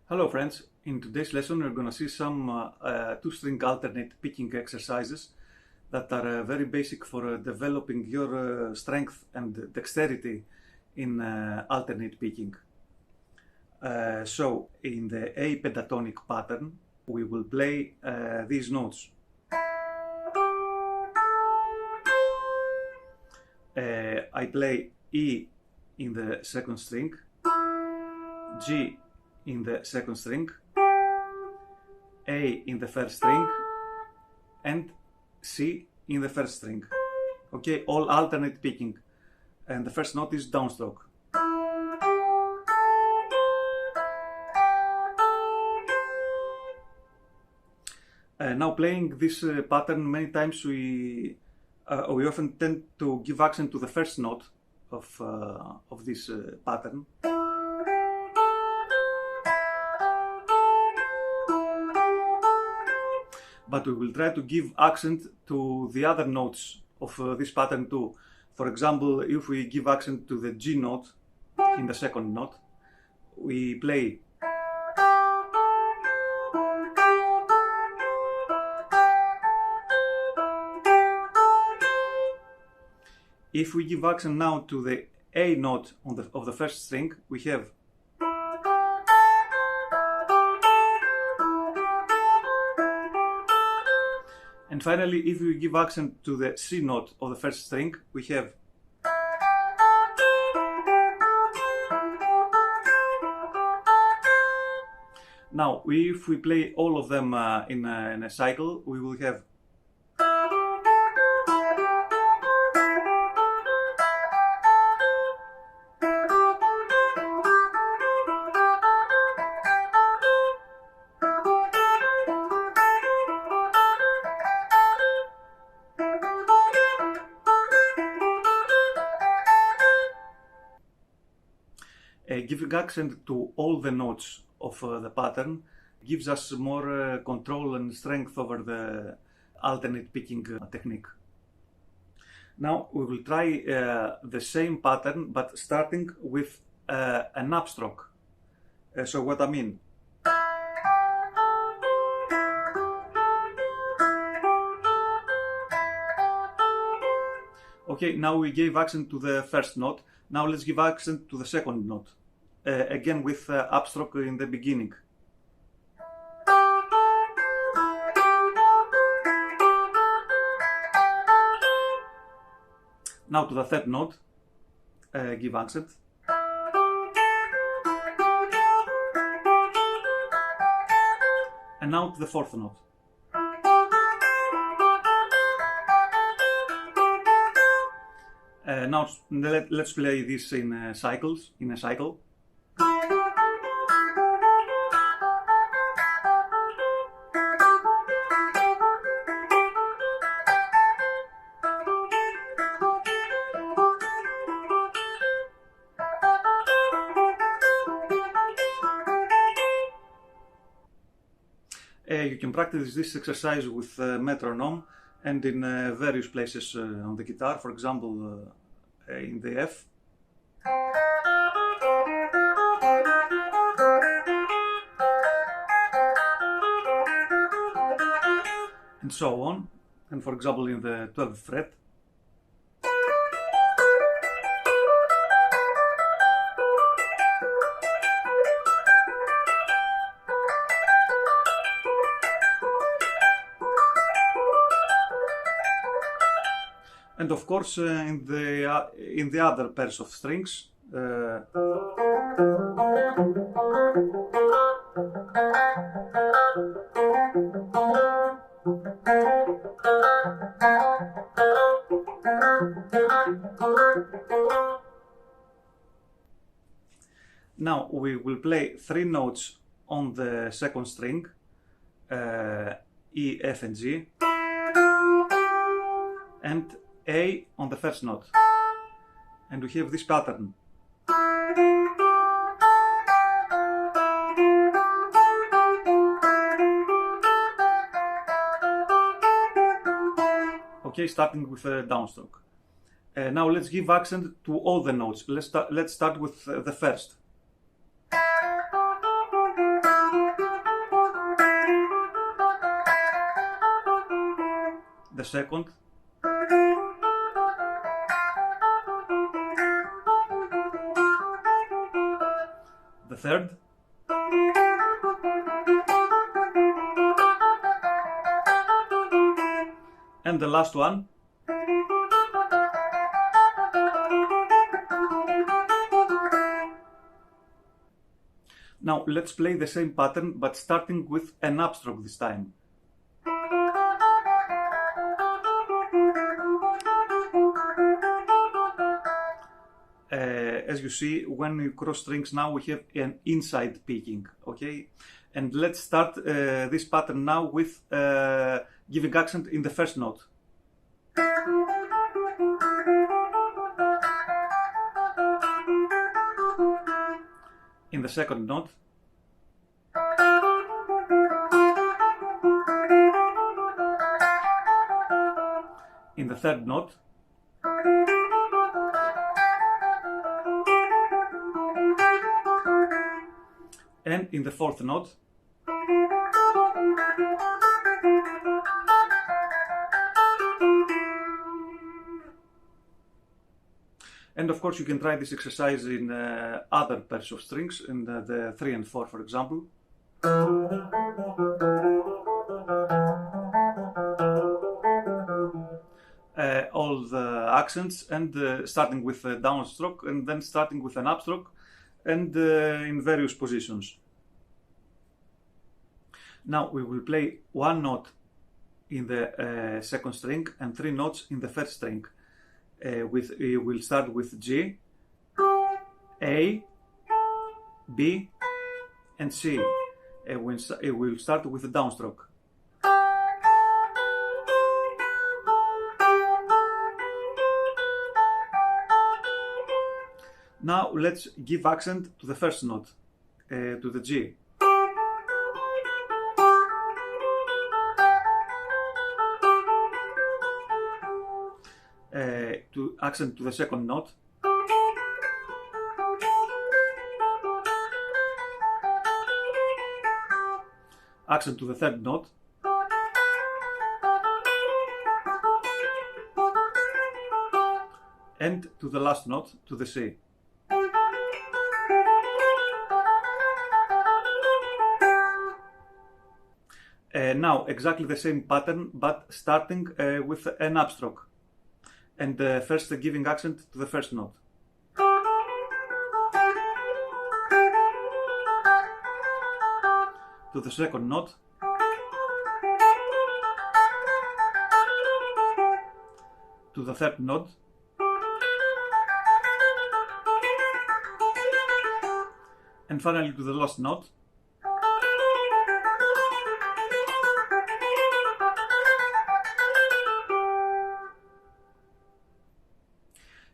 Hello friends, in today's lesson we're going to see some two-string alternate picking exercises that are very basic for developing your strength and dexterity in alternate picking. So in the A pentatonic pattern we will play these notes. I play E in the second string, G in the second string, A in the first string, and C in the first string. Okay, all alternate picking. And the first note is downstroke. Now playing this pattern many times we often tend to give accent to the first note of this pattern. But we will try to give accent to the other notes of this pattern too. For example, if we give accent to the G note in the second note, we play If we give accent now to the A note of the first string, we have and finally, if we give accent to the C note of the first string, we have now, if we play all of them in a cycle, we will have giving accent to all the notes of the pattern gives us more control and strength over the alternate picking technique. Now we will try the same pattern but starting with an upstroke. So what I mean? Okay, now we gave accent to the first note. Now let's give accent to the second note. Again with upstroke in the beginning. Now to the third note, give accent. And now to the fourth note. Now let's play this in cycles, in a cycle. You can practice this exercise with metronome and in various places on the guitar, for example in the F. And so on, and for example in the 12th fret. And of course, in the other pairs of strings, now we will play three notes on the second string, E, F, and G, and A on the first note, and we have this pattern. Okay, starting with a downstroke. Now let's give accent to all the notes. Let's start with the first. the second, the third, and the last one. Now let's play the same pattern, but starting with an upstroke this time. As you see, when you cross strings now we have an inside picking, okay? And let's start this pattern now with giving accent in the first note. In the second note, in the third note, and in the fourth note. And of course you can try this exercise in other pairs of strings, in the 3 and 4 for example. All the accents, and starting with a downstroke and then starting with an upstroke, and in various positions. Now we will play one note in the second string and 3 notes in the first string. We'll start with G, A, B, and C. We'll start with the downstroke. Now let's give accent to the first note, to the G. To accent to the second note. Accent to the third note. And to the last note, to the C. Now exactly the same pattern, but starting with an upstroke. And first giving accent to the first note. To the second note. To the third note. And finally to the last note.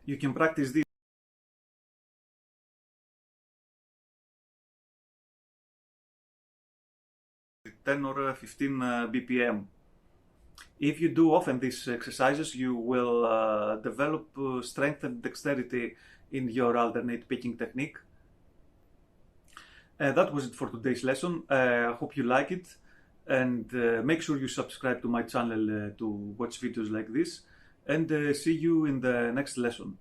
You can practice this 10 or 15 BPM. If you do often these exercises, you will develop strength and dexterity in your alternate picking technique. That was it for today's lesson. I hope you like it, and make sure you subscribe to my channel to watch videos like this, and see you in the next lesson.